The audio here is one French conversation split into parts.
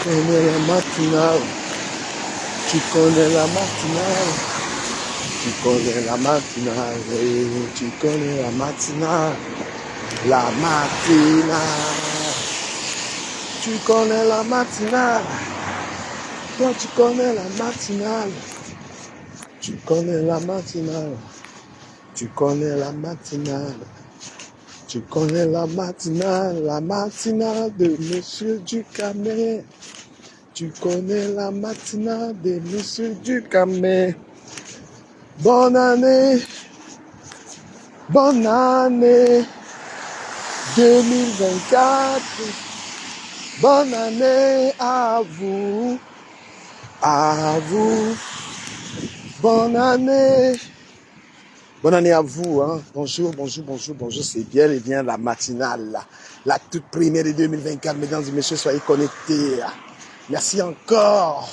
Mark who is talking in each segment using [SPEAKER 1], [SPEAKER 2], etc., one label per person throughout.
[SPEAKER 1] connais la matinale, tu connais la matinale, tu connais la matinale, tu connais la matinale, tu connais la matinale, toi tu connais la matinale, tu connais la matinale, tu connais la matinale, tu connais la matinale de Monsieur Ducamé. Tu connais la matinale de Monsieur Ducamé. Bonne année 2024. Bonne année à vous, bonne année. Bonne année à vous, hein. Bonjour, c'est bien et bien la matinale, la toute première de 2024, mesdames et messieurs, soyez connectés. Merci encore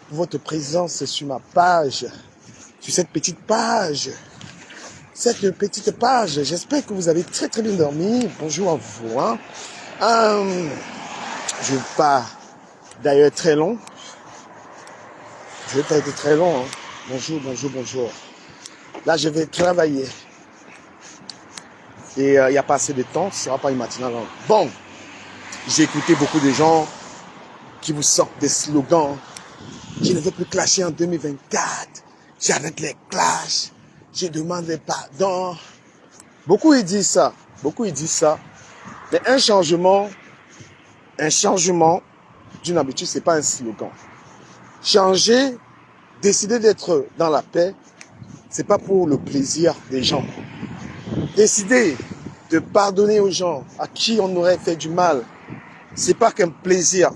[SPEAKER 1] pour votre présence sur ma page, sur cette petite page. J'espère que vous avez très très bien dormi. Bonjour à vous, hein. Je ne vais pas d'ailleurs très long. Je vais pas être très long, hein. Bonjour. Là, je vais travailler. Et il n'y a pas assez de temps, ce ne sera pas une matinale. Bon, j'ai écouté beaucoup de gens qui vous sortent des slogans. Je ne veux plus clasher en 2024. J'arrête les clashs. Je demande pardon. Beaucoup ils disent ça. Mais un changement d'une habitude, ce n'est pas un slogan. Changer, décider d'être dans la paix, ce n'est pas pour le plaisir des gens. Décider de pardonner aux gens à qui on aurait fait du mal, c'est pas qu'un plaisir.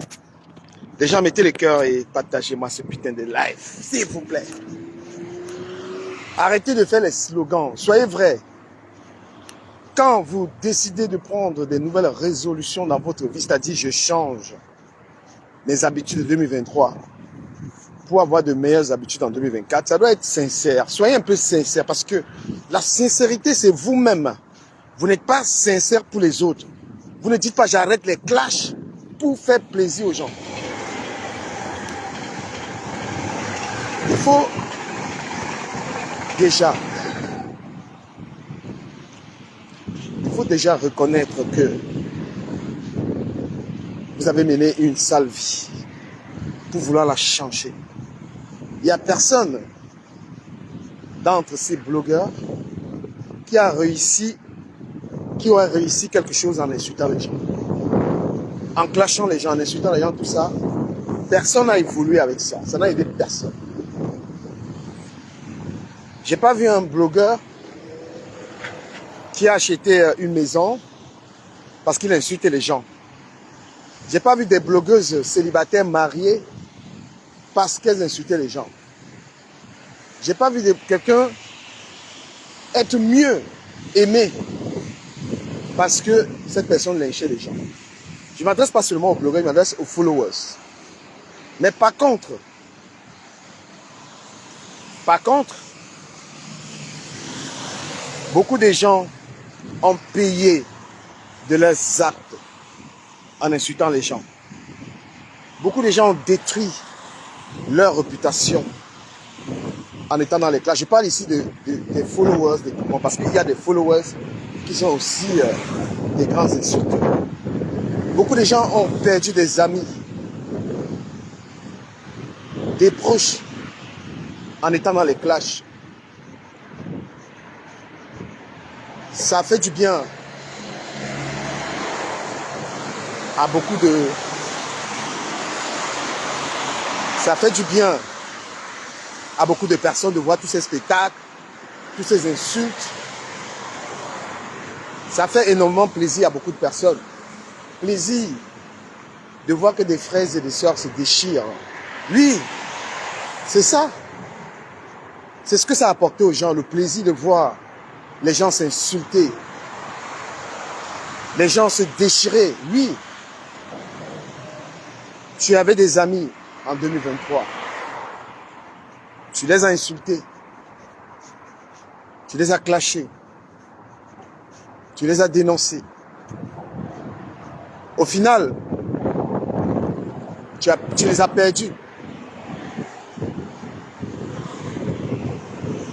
[SPEAKER 1] Les gens, mettez les cœurs et partagez-moi ce putain de live, s'il vous plaît. Arrêtez de faire les slogans, soyez vrais. Quand vous décidez de prendre des nouvelles résolutions dans votre vie, c'est-à-dire je change mes habitudes de 2023 pour avoir de meilleures habitudes en 2024, ça doit être sincère. Soyez un peu sincère parce que la sincérité, c'est vous-même. Vous n'êtes pas sincère pour les autres. Vous ne dites pas j'arrête les clashs pour faire plaisir aux gens. Il faut déjà reconnaître que vous avez mené une sale vie pour vouloir la changer. Il n'y a personne d'entre ces blogueurs qui aurait réussi quelque chose en insultant les gens. En clashant les gens, en insultant les gens, tout ça. Personne n'a évolué avec ça. Ça n'a aidé personne. J'ai pas vu un blogueur qui a acheté une maison parce qu'il insultait les gens. J'ai pas vu des blogueuses célibataires mariées parce qu'elles insultaient les gens. J'ai pas vu quelqu'un être mieux aimé parce que cette personne lynchait les gens. Je ne m'adresse pas seulement aux blogueurs, je m'adresse aux followers. Mais par contre, beaucoup de gens ont payé de leurs actes en insultant les gens. Beaucoup de gens ont détruit leur réputation en étant dans les classes. Je parle ici des followers, parce qu'il y a des followers qui sont aussi des grands insulteurs. Beaucoup de gens ont perdu des amis, des proches, en étant dans les clashs. Ça fait du bien à beaucoup de... Ça fait du bien à beaucoup de personnes de voir tous ces spectacles, tous ces insultes. Ça fait énormément plaisir à beaucoup de personnes. Plaisir de voir que des frères et des sœurs se déchirent. Oui, c'est ça. C'est ce que ça a apporté aux gens, le plaisir de voir les gens s'insulter, les gens se déchirer. Oui, tu avais des amis en 2023. Tu les as insultés. Tu les as clashés. Tu les as dénoncés. Au final, Tu les as perdus.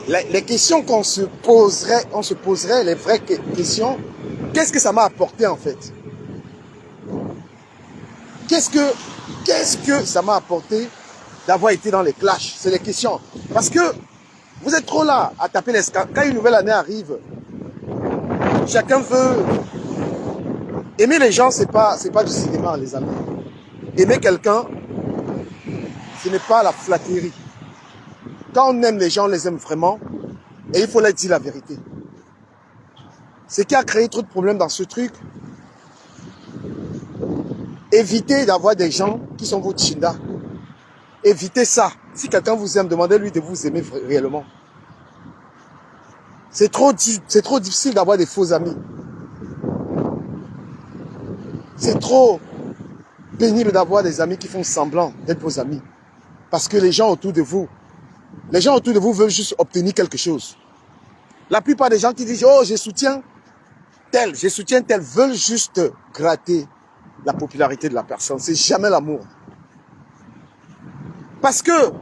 [SPEAKER 1] Les questions qu'on se poserait, les vraies questions, qu'est-ce que ça m'a apporté en fait? Qu'est-ce que ça m'a apporté d'avoir été dans les clashs? C'est les questions. Parce que vous êtes trop là à taper les scandales. Quand une nouvelle année arrive, chacun veut... Aimer les gens, c'est pas du cinéma, les amis. Aimer quelqu'un, ce n'est pas la flatterie. Quand on aime les gens, on les aime vraiment. Et il faut leur dire la vérité. Ce qui a créé trop de problèmes dans ce truc, évitez d'avoir des gens qui sont vos chindas. Évitez ça. Si quelqu'un vous aime, demandez-lui de vous aimer réellement. C'est trop difficile d'avoir des faux amis. C'est trop pénible d'avoir des amis qui font semblant d'être vos amis. Parce que les gens autour de vous veulent juste obtenir quelque chose. La plupart des gens qui disent « Oh, je soutiens tel, veulent juste gratter la popularité de la personne. C'est jamais l'amour. Parce que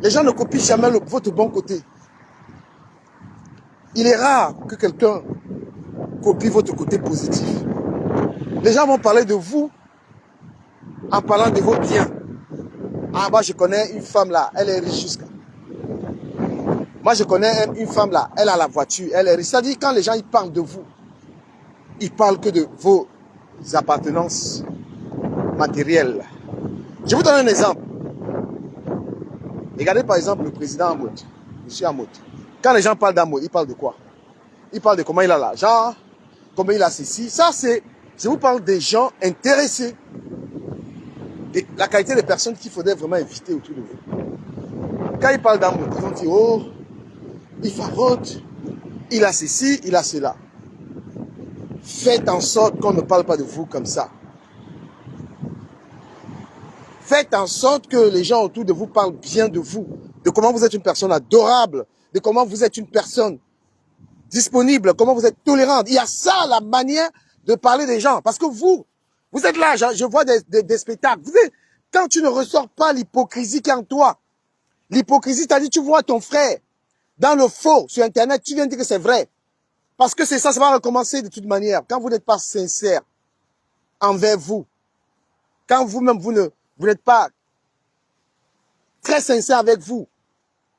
[SPEAKER 1] les gens ne copient jamais votre bon côté. Il est rare que quelqu'un copie votre côté positif. Les gens vont parler de vous en parlant de vos biens. Ah, moi je connais une femme là, elle est riche jusqu'à. Moi je connais une femme là, elle a la voiture, elle est riche. C'est-à-dire quand les gens ils parlent de vous, ils parlent que de vos appartenances matérielles. Je vous donne un exemple. Regardez par exemple le président Amout, M. Amout. Quand les gens parlent d'Amout, ils parlent de quoi? Ils parlent de comment il a l'argent, comment il a ceci. Ça c'est, je vous parle des gens intéressés. La qualité des personnes qu'il faudrait vraiment inviter autour de vous. Quand ils parlent d'amour, ils vont dire, oh, il farote, il a ceci, il a cela. Faites en sorte qu'on ne parle pas de vous comme ça. Faites en sorte que les gens autour de vous parlent bien de vous, de comment vous êtes une personne adorable, de comment vous êtes une personne disponible, comment vous êtes tolérante. Il y a ça, la manière de parler des gens. Parce que vous êtes là, je vois des spectacles. Quand tu ne ressors pas l'hypocrisie qui est en toi, l'hypocrisie, c'est-à-dire tu vois ton frère dans le faux sur Internet, tu viens dire que c'est vrai. Parce que c'est ça, ça va recommencer de toute manière. Quand vous n'êtes pas sincère envers vous, quand vous-même, vous n'êtes pas très sincère avec vous,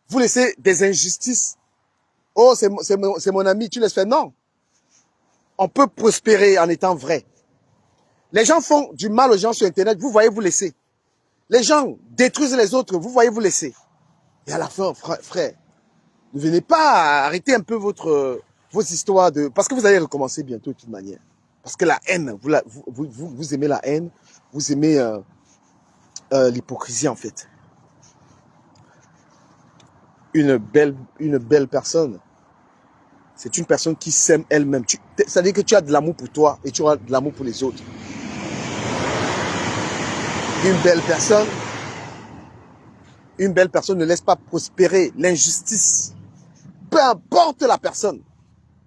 [SPEAKER 1] vous laissez des injustices. Oh, c'est mon ami, tu laisses faire. Non. On peut prospérer en étant vrai. Les gens font du mal aux gens sur Internet, vous voyez, vous laissez. Les gens détruisent les autres, vous voyez, vous laissez. Et à la fin, frère, ne venez pas arrêter un peu vos histoires de... Parce que vous allez recommencer bientôt de toute manière. Parce que la haine, vous aimez la haine, vous aimez l'hypocrisie en fait. Une belle personne, c'est une personne qui s'aime elle-même. C'est-à-dire que tu as de l'amour pour toi et tu as de l'amour pour les autres. Une belle personne ne laisse pas prospérer l'injustice. Peu importe la personne,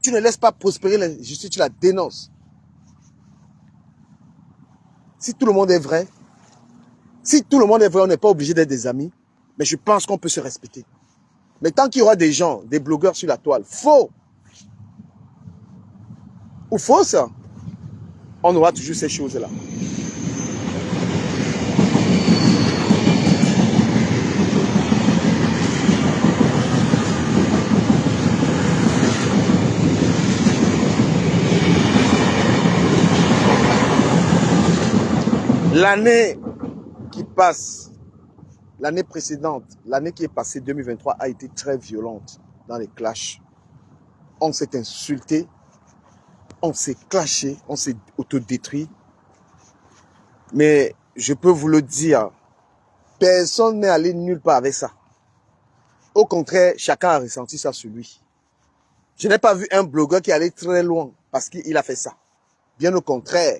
[SPEAKER 1] tu ne laisses pas prospérer l'injustice, tu la dénonces. Si tout le monde est vrai, on n'est pas obligé d'être des amis, mais je pense qu'on peut se respecter. Mais tant qu'il y aura des gens, des blogueurs sur la toile, faux ou fausses, on aura toujours ces choses-là. L'année qui passe, l'année précédente, l'année qui est passée, 2023, a été très violente dans les clashs. On s'est insulté, on s'est clashé, on s'est autodétruit. Mais je peux vous le dire, personne n'est allé nulle part avec ça. Au contraire, chacun a ressenti ça sur lui. Je n'ai pas vu un blogueur qui allait très loin parce qu'il a fait ça. Bien au contraire,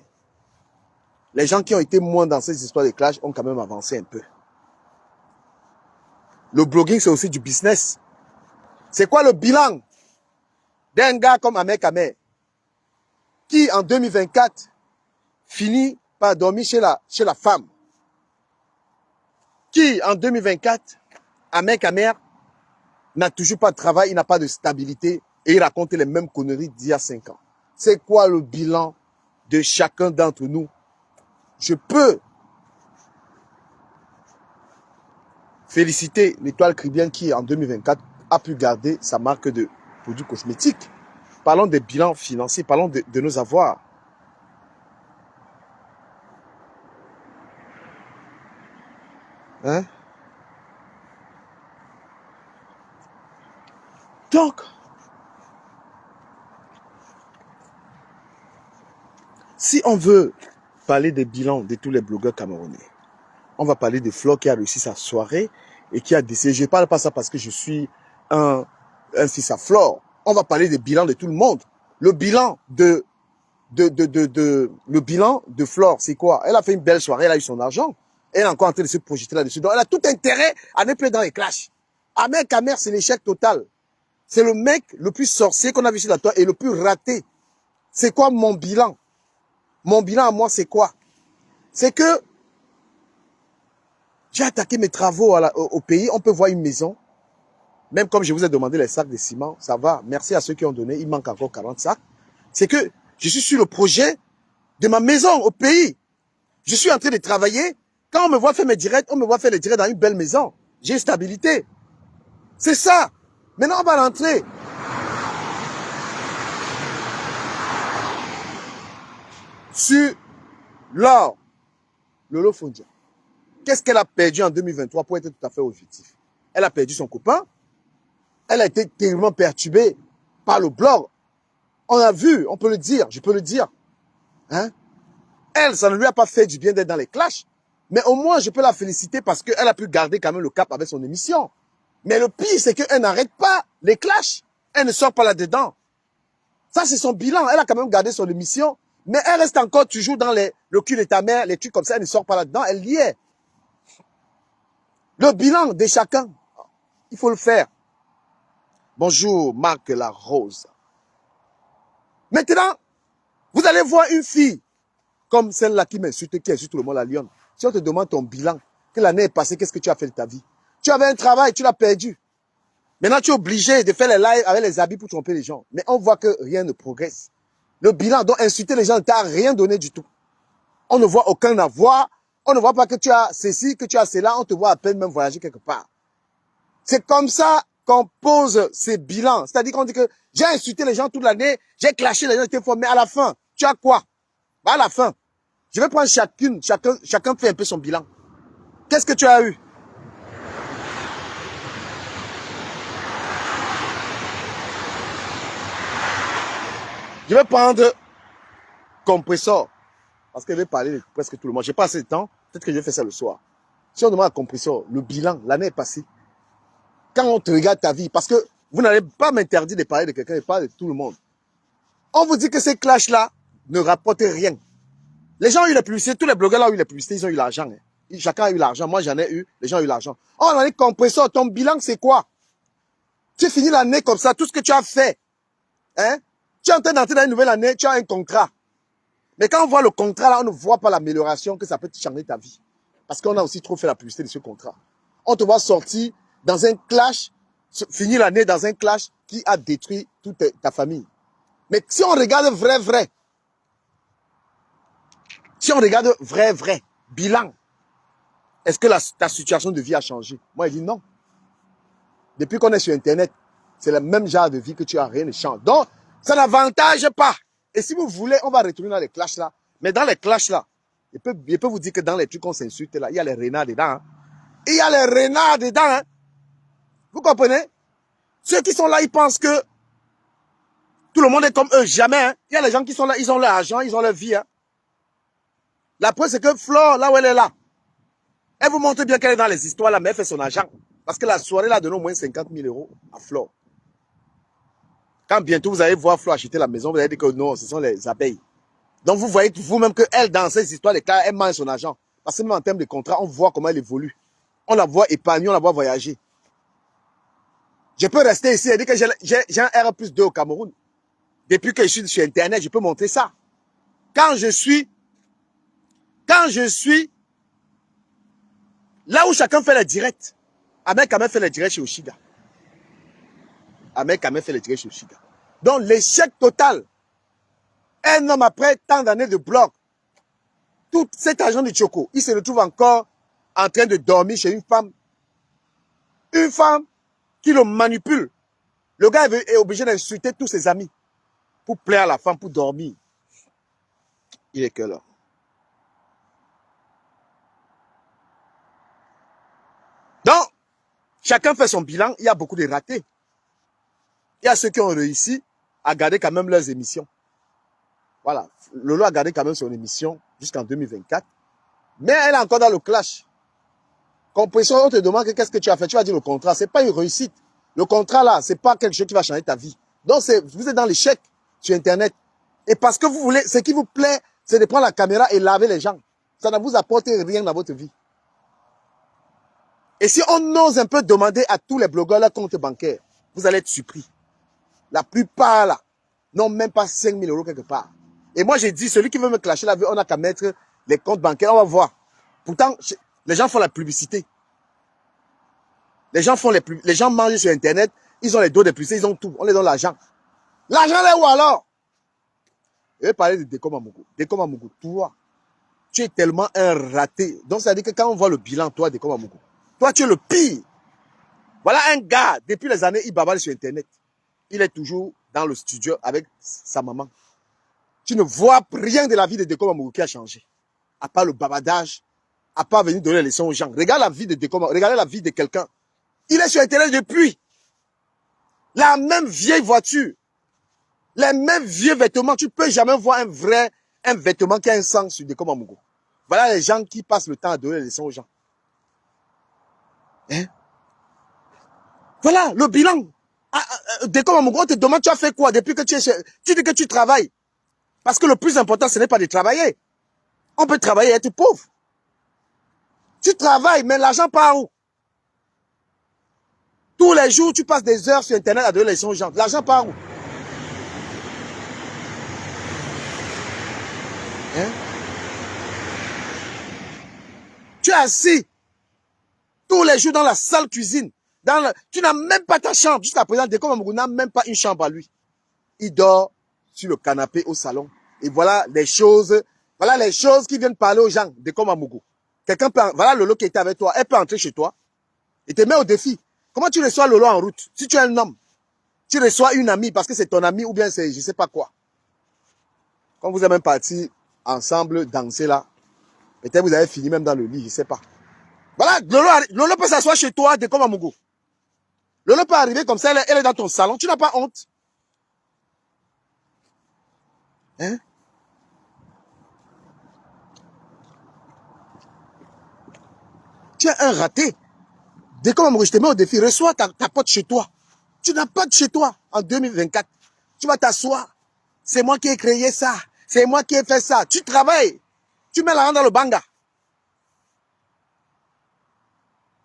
[SPEAKER 1] les gens qui ont été moins dans ces histoires de clash ont quand même avancé un peu. Le blogging, c'est aussi du business. C'est quoi le bilan d'un gars comme Ahmed Ahmed qui, en 2024, finit par dormir chez la femme qui, en 2024, Ahmed Amer, n'a toujours pas de travail, il n'a pas de stabilité et il raconte les mêmes conneries d'il y a 5 ans. C'est quoi le bilan de chacun d'entre nous? Je peux féliciter l'Étoile Caribéenne qui, en 2024, a pu garder sa marque de produits cosmétiques. Parlons des bilans financiers, parlons de nos avoirs. Hein? Donc, si on veut parler des bilans de tous les blogueurs camerounais, on va parler de Flo qui a réussi sa soirée et qui a décidé, je ne parle pas ça parce que je suis un fils à Flore. On va parler des bilans de tout le monde. Le bilan de Flore, c'est quoi? Elle a fait une belle soirée, elle a eu son argent. Elle est encore en train de se projeter là-dessus. Donc, elle a tout intérêt à ne plus dans les clashs. Ahmed Amer, c'est l'échec total. C'est le mec le plus sorcier qu'on a vu sur la toile et le plus raté. C'est quoi mon bilan? Mon bilan à moi, c'est quoi? C'est que j'ai attaqué mes travaux au pays. On peut voir une maison. Même comme je vous ai demandé les sacs de ciment, ça va. Merci à ceux qui ont donné. Il manque encore 40 sacs. C'est que je suis sur le projet de ma maison au pays. Je suis en train de travailler. Quand on me voit faire mes directs, on me voit faire les directs dans une belle maison. J'ai une stabilité. C'est ça. Maintenant, on va rentrer. Sur l'or. Lolo Fondia. Qu'est-ce qu'elle a perdu en 2023 pour être tout à fait objectif? Elle a perdu son copain. Elle a été terriblement perturbée par le blog. On a vu, on peut le dire, je peux le dire. Hein? Elle, ça ne lui a pas fait du bien d'être dans les clashs. Mais au moins, je peux la féliciter parce qu'elle a pu garder quand même le cap avec son émission. Mais le pire, c'est qu'elle n'arrête pas les clashs. Elle ne sort pas là-dedans. Ça, c'est son bilan. Elle a quand même gardé son émission. Mais elle reste encore toujours dans le cul de ta mère, les trucs comme ça. Elle ne sort pas là-dedans. Elle y est. Le bilan de chacun, il faut le faire. Bonjour, Marc Larose. Maintenant, vous allez voir une fille comme celle-là qui m'insulte, qui insulte tout le monde, la lionne. Si on te demande ton bilan, que l'année est passée, qu'est-ce que tu as fait de ta vie? Tu avais un travail, tu l'as perdu. Maintenant, tu es obligé de faire les lives avec les habits pour tromper les gens. Mais on voit que rien ne progresse. Le bilan, donc insulter les gens ne t'a rien donné du tout. On ne voit aucun avoir. On ne voit pas que tu as ceci, que tu as cela. On te voit à peine même voyager quelque part. C'est comme ça qu'on pose ces bilans. C'est-à-dire qu'on dit que j'ai insulté les gens toute l'année, j'ai clashé les gens, mais à la fin, tu as quoi? Bah à la fin, je vais prendre chacun fait un peu son bilan. Qu'est-ce que tu as eu? Je vais prendre compresseur, parce que je vais parler de presque tout le monde. J'ai pas assez de temps, peut-être que je vais faire ça le soir. Si on demande à compresseur, le bilan, l'année est passée. Quand on te regarde ta vie, parce que vous n'allez pas m'interdire de parler de quelqu'un, de parler de tout le monde. On vous dit que ces clashs-là ne rapportent rien. Les gens ont eu les publicités, tous les blogueurs là ont eu les publicités, ils ont eu l'argent. Hein. Chacun a eu l'argent, moi j'en ai eu, les gens ont eu l'argent. On a dit compresseur, ton bilan c'est quoi? Tu finis l'année comme ça, tout ce que tu as fait. Hein? Tu es en train d'entrer dans une nouvelle année, tu as un contrat. Mais quand on voit le contrat là, on ne voit pas l'amélioration que ça peut changer ta vie. Parce qu'on a aussi trop fait la publicité de ce contrat. On te voit sortir dans un clash, finir l'année dans un clash qui a détruit toute ta famille. Mais si on regarde vrai, si on regarde vrai, bilan, est-ce que ta situation de vie a changé? Moi, je dis non. Depuis qu'on est sur Internet, c'est le même genre de vie que tu as, rien ne change. Donc, ça n'avantage pas. Et si vous voulez, on va retourner dans les clashs là. Mais dans les clashs là, je peux vous dire que dans les trucs qu'on s'insulte là, il y a les renards dedans. Hein. Il y a les renards dedans. Hein. Vous comprenez? Ceux qui sont là, ils pensent que tout le monde est comme eux. Jamais. Hein. Il y a les gens qui sont là, ils ont leur argent, ils ont leur vie. Hein. La preuve, c'est que Flore, là où elle est là, elle vous montre bien qu'elle est dans les histoires là, mais elle fait son argent. Parce que la soirée là donne au moins 50 000 € à Flore. Quand bientôt vous allez voir Flore acheter la maison, vous allez dire que non, ce sont les abeilles. Donc vous voyez vous-même qu'elle, dans ces histoires, elle mange son argent. Parce que même en termes de contrat, on voit comment elle évolue. On la voit épargner, on la voit voyager. Je peux rester ici et dire que j'ai un R+2 au Cameroun. Depuis que je suis sur Internet, je peux montrer ça. Quand je suis Là où chacun fait les directs, Ahmed Kamel fait les directs chez Oshiga. Ahmed Kamel fait les directs chez Oshiga. Donc l'échec total, un homme après tant d'années de bloc, tout cet argent de Tchoko, il se retrouve encore en train de dormir chez une femme qui le manipule. Le gars est obligé d'insulter tous ses amis pour plaire à la femme, pour dormir. Il est que là. Donc, chacun fait son bilan. Il y a beaucoup de ratés. Il y a ceux qui ont réussi à garder quand même leurs émissions. Voilà. Lolo a gardé quand même son émission jusqu'en 2024. Mais elle est encore dans le clash. Compression, on te demande qu'est-ce que tu as fait. Tu vas dire le contrat. Ce n'est pas une réussite. Le contrat là, ce n'est pas quelque chose qui va changer ta vie. Donc, vous êtes dans l'échec sur Internet. Et parce que vous voulez, ce qui vous plaît, c'est de prendre la caméra et laver les gens. Ça ne vous apporte rien dans votre vie. Et si on ose un peu demander à tous les blogueurs leur compte bancaire, vous allez être surpris. La plupart là n'ont même pas 5 000 € quelque part. Et moi j'ai dit, celui qui veut me clasher là, on n'a qu'à mettre les comptes bancaires, on va voir. Pourtant, les gens font la publicité. Les gens mangent sur Internet, ils ont les dos des publicités, ils ont tout, on les donne l'argent. L'argent là où alors? Je vais parler de Deko Mamougou. Deko Mamougou, toi, tu es tellement un raté. Donc ça veut dire que quand on voit le bilan, toi, Deko Mamougou, toi tu es le pire. Voilà un gars, depuis les années, il babale sur Internet. Il est toujours dans le studio avec sa maman. Tu ne vois rien de la vie de Deko Mamougou qui a changé. À part le babadage, à part venir donner les leçons aux gens. Regarde la vie de Deko Mamougou, regardez la vie de quelqu'un. Il est sur Internet depuis. La même vieille voiture. Les mêmes vieux vêtements. Tu ne peux jamais voir un vêtement qui a un sang sur Deko Mamougou. Voilà les gens qui passent le temps à donner les leçons aux gens. Hein? Voilà le bilan. Deko Mamougou, on te demande tu as fait quoi depuis que tu es chez... Tu dis que tu travailles. Parce que le plus important, ce n'est pas de travailler. On peut travailler et être pauvre. Tu travailles, mais l'argent part où? Tous les jours, tu passes des heures sur Internet à donner les leçons aux gens. L'argent part où? Hein? Tu es assis tous les jours dans la salle cuisine. Tu n'as même pas ta chambre. Jusqu'à présent, Deko Mamougou n'a même pas une chambre à lui. Il dort sur le canapé au salon. Et voilà les choses qui viennent parler aux gens. Deko Mamougou. Quelqu'un peut, voilà Lolo qui était avec toi. Elle peut entrer chez toi et te met au défi. Comment tu reçois Lolo en route? Si tu es un homme, tu reçois une amie parce que c'est ton amie ou bien c'est je sais pas quoi. Quand vous êtes même partis ensemble danser là, peut-être vous avez fini même dans le lit, je sais pas. Voilà, Lolo peut s'asseoir chez toi, Deko Mamougou. Lolo peut arriver comme ça, elle est dans ton salon. Tu n'as pas honte? Hein? Tu es un raté. Deko Mamougou, je te mets au défi. Reçois ta pote chez toi. Tu n'as pas de chez toi en 2024. Tu vas t'asseoir. C'est moi qui ai créé ça. C'est moi qui ai fait ça. Tu travailles. Tu mets l'argent dans le banga.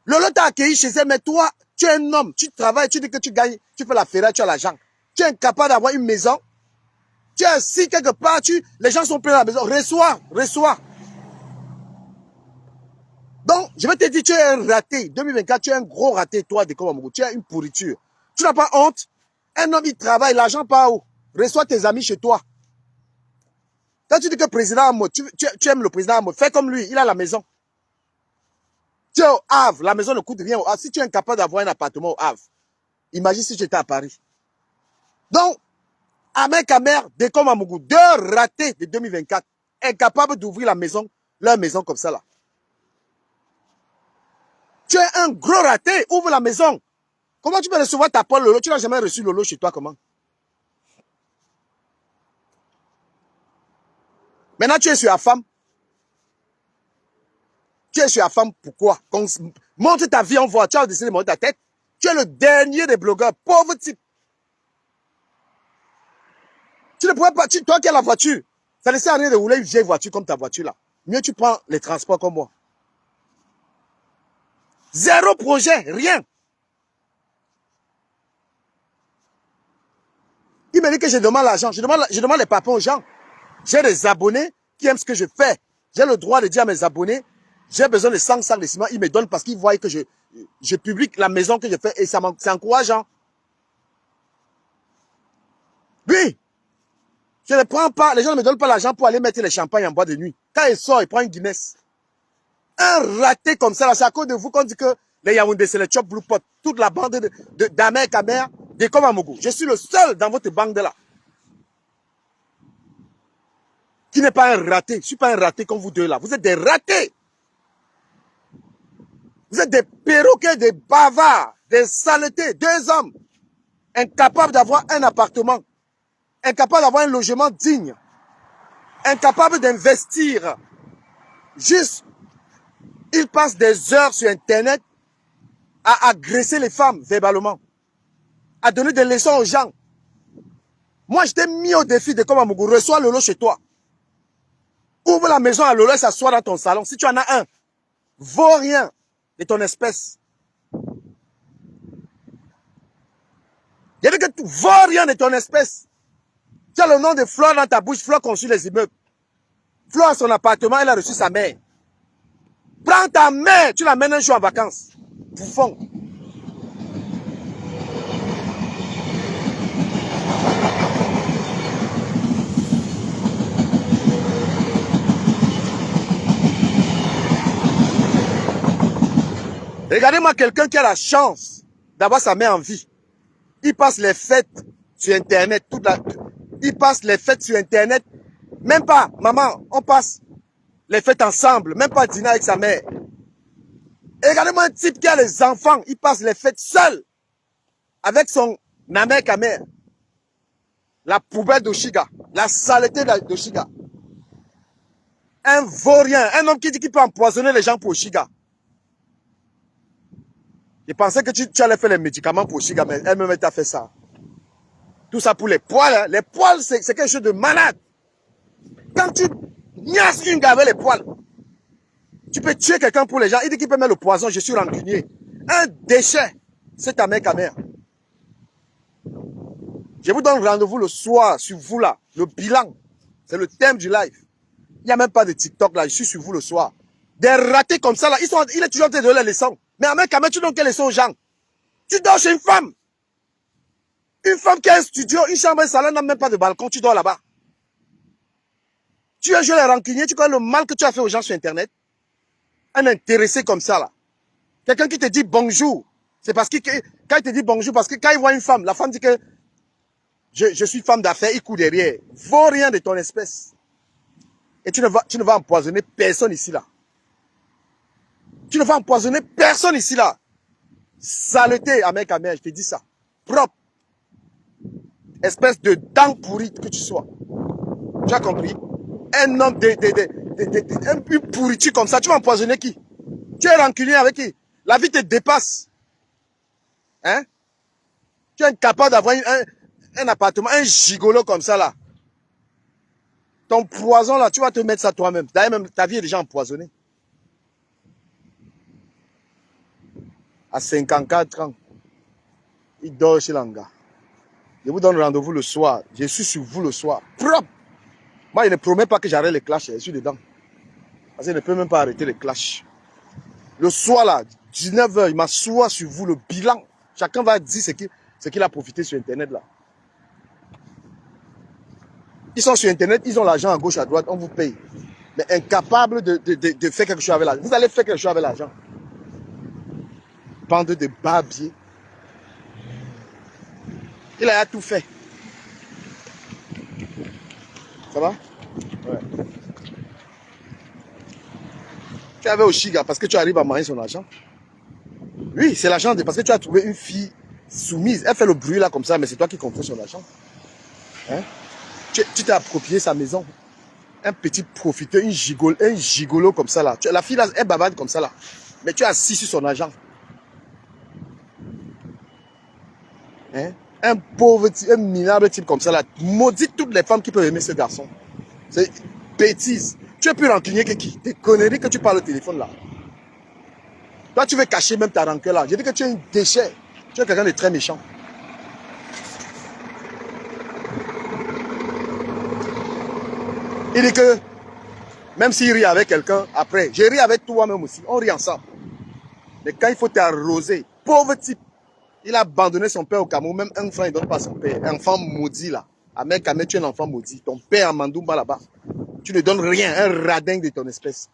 [SPEAKER 1] Lolo t'a accueilli chez elle, mais toi, tu es un homme. Tu travailles, tu dis que tu gagnes. Tu fais la ferrade, tu as l'argent. Tu es incapable d'avoir une maison. Tu es assis quelque part. Les gens sont pleins à la maison. Reçois. Donc, je vais te dire, tu es un raté. 2024, tu es un gros raté, toi, Deko Mamougou. Tu es une pourriture. Tu n'as pas honte. Un homme, il travaille, l'argent part où? Reçois tes amis chez toi. Quand tu dis que le président Amo, tu aimes le président Amo, fais comme lui, il a la maison. Tu es au Havre, la maison ne coûte rien au Havre. Si tu es incapable d'avoir un appartement au Havre, imagine si tu étais à Paris. Donc, Ahmed Kamer, Deko Mamougou, deux ratés de 2024, incapables d'ouvrir leur maison comme ça là. Tu es un gros raté, ouvre la maison. Comment tu peux recevoir ta Paul Lolo? Tu n'as jamais reçu Lolo chez toi, comment? Maintenant, tu es sur la femme. Tu es sur la femme, pourquoi? Montre ta vie, on voit. Tu as décidé de montrer ta tête. Tu es le dernier des blogueurs, pauvre type. Tu ne pourrais pas, toi qui as la voiture, ça ne sert à rien de rouler une vieille voiture comme ta voiture là. Mieux tu prends les transports comme moi. Zéro projet, rien. Il me dit que je demande l'argent. Je demande les papiers aux gens. J'ai des abonnés qui aiment ce que je fais. J'ai le droit de dire à mes abonnés J'ai besoin de 100 sacs de ciment, il me donne parce qu'il voit que je publie la maison que je fais et c'est encourageant. Oui, je ne prends pas, les gens ne me donnent pas l'argent pour aller mettre les champagnes en boîte de nuit. Quand il sort, il prend une Guinness. Un raté comme ça, c'est à cause de vous qu'on dit que les Yaoundé, c'est les Chop Blue Pot, toute la bande d'Amer Kamer, de Komamougou. Je suis le seul dans votre bande là qui n'est pas un raté. Je ne suis pas un raté comme vous deux là. Vous êtes des ratés. Vous êtes des perroquets, des bavards, des saletés, deux hommes incapables d'avoir un appartement, incapables d'avoir un logement digne, incapables d'investir. Juste, ils passent des heures sur Internet à agresser les femmes verbalement, à donner des leçons aux gens. Moi, je t'ai mis au défi de comme Amougou, reçois Lolo chez toi. Ouvre la maison à Lolo et s'assoit dans ton salon. Si tu en as un, vaut rien de ton espèce. Il y a que tu vaut rien de ton espèce. Tu as le nom de Flore dans ta bouche, Flore construit les immeubles. Flore a son appartement, elle a reçu sa mère. Prends ta mère, tu l'amènes un jour en vacances. Bouffon. Regardez-moi quelqu'un qui a la chance d'avoir sa mère en vie. Il passe les fêtes sur Internet. Il passe les fêtes sur Internet. Même pas, maman, on passe les fêtes ensemble. Même pas dîner avec sa mère. Et regardez-moi un type qui a les enfants. Il passe les fêtes seul. Avec son Namek Kamer. La poubelle d'Oshiga. La saleté d'Oshiga. Un vaurien. Un homme qui dit qu'il peut empoisonner les gens pour Oshiga. Je pensais que tu allais faire les médicaments pour Oshiga, mais elle-même t'a fait ça. Tout ça pour les poils. Hein. Les poils, c'est quelque chose de malade. Quand tu niasses une gare avec les poils, tu peux tuer quelqu'un pour les gens. Il dit qu'il peut mettre le poison, je suis rancunier. Un déchet, c'est ta mère, mère. Je vous donne rendez-vous le soir sur vous là. Le bilan, c'est le thème du live. Il n'y a même pas de TikTok là, je suis sur vous le soir. Des ratés comme ça là, il est toujours en train de donner les leçons. Mais en même temps, tu donnes quelles leçons aux gens? Tu dors chez une femme. Une femme qui a un studio, une chambre, un salon, n'a même pas de balcon, tu dors là-bas. Tu as joué les rancuniers, tu connais le mal que tu as fait aux gens sur Internet. Un intéressé comme ça là. Quelqu'un qui te dit bonjour. C'est parce que, quand il te dit bonjour, parce que quand il voit une femme, la femme dit que je suis femme d'affaires, il court derrière. Vaut rien de ton espèce. Et tu ne vas empoisonner personne ici là. Tu ne vas empoisonner personne ici là. Saleté, mec, je te dis ça. Propre. Espèce de dent pourrie que tu sois. Tu as compris? Un homme une pourriture comme ça, tu vas empoisonner qui? Tu es rancunier avec qui? La vie te dépasse. Hein? Tu es incapable d'avoir un appartement, un gigolo comme ça là. Ton poison là, tu vas te mettre ça toi-même. D'ailleurs, même ta vie est déjà empoisonnée. À 54 ans, il dort chez l'anga. Je vous donne rendez-vous le soir. Je suis sur vous le soir. Propre. Moi, je ne promets pas que j'arrête les clashs. Je suis dedans. Parce que je ne peux même pas arrêter les clashs. Le soir, là, 19h, il m'assoit sur vous le bilan. Chacun va dire ce qu'il a profité sur Internet, là. Ils sont sur Internet, ils ont l'argent à gauche, à droite, on vous paye. Mais incapable de faire quelque chose avec l'argent. Vous allez faire quelque chose avec l'argent. Bande de barbiers. Il a tout fait. Ça va? Ouais. Tu avais au Chiga parce que tu arrives à marier son argent. Oui, c'est l'argent parce que tu as trouvé une fille soumise. Elle fait le bruit là comme ça, mais c'est toi qui contrôles son argent. Hein? Tu t'es approprié sa maison. Un petit profiteur, un gigolo comme ça là. La fille là, elle bavarde comme ça là. Mais tu es assis sur son argent. Hein? Un pauvre type, un minable type comme ça là. Maudit toutes les femmes qui peuvent aimer ce garçon. C'est bêtise. Tu es plus rancunier que qui? Des conneries que tu parles au téléphone là. Toi, tu veux cacher même ta rancœur là. Je dis que tu es un déchet. Tu es quelqu'un de très méchant. Il dit que Même s'il rit avec quelqu'un, après, je ris avec toi-même aussi. On rit ensemble. Mais quand il faut t'arroser, pauvre type, il a abandonné son père au Cameroun, même un franc, il ne donne pas à son père. Un enfant maudit là. Ahmed Kamé, tu es un enfant maudit. Ton père à Mandoumba là-bas, tu ne donnes rien, un radin de ton espèce.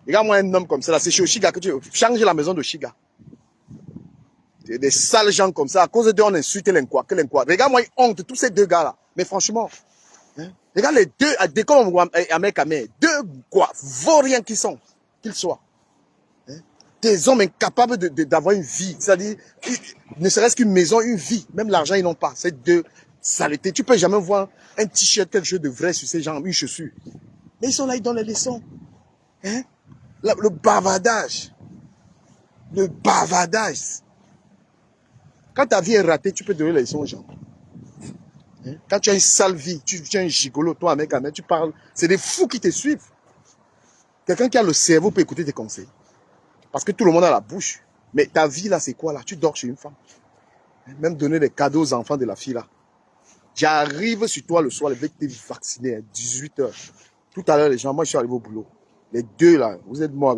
[SPEAKER 1] Regarde-moi un homme comme ça, là, c'est chez Oshiga que tu changes la maison de Shiga. Des sales gens comme ça, à cause d'eux, on insulte l'enquoi. Regarde-moi, une honte, tous ces deux gars-là. Mais franchement, hein, regarde les deux, dès qu'on voit Ahmed Kamé, deux quoi, vauriens qu'ils soient. Hein, des hommes incapables d'avoir une vie, c'est-à-dire, ne serait-ce qu'une maison, une vie. Même l'argent, ils n'ont pas. C'est deux saletés. Tu peux jamais voir un t-shirt, quelque chose de vrai sur ces gens, une chaussure. Mais ils sont là, ils donnent les leçons. Hein? Le bavardage. Le bavardage. Quand ta vie est ratée, tu peux donner les leçons aux gens. Hein? Quand tu as une sale vie, tu es un gigolo, toi, mec, tu parles. C'est des fous qui te suivent. Quelqu'un qui a le cerveau peut écouter tes conseils. Parce que tout le monde a la bouche. Mais ta vie, là, c'est quoi, là? Tu dors chez une femme. Même donner des cadeaux aux enfants de la fille, là. J'arrive sur toi le soir, le mec t'es vacciné à 18 h. Tout à l'heure, les gens, moi, je suis arrivé au boulot. Les deux, là, vous êtes morts.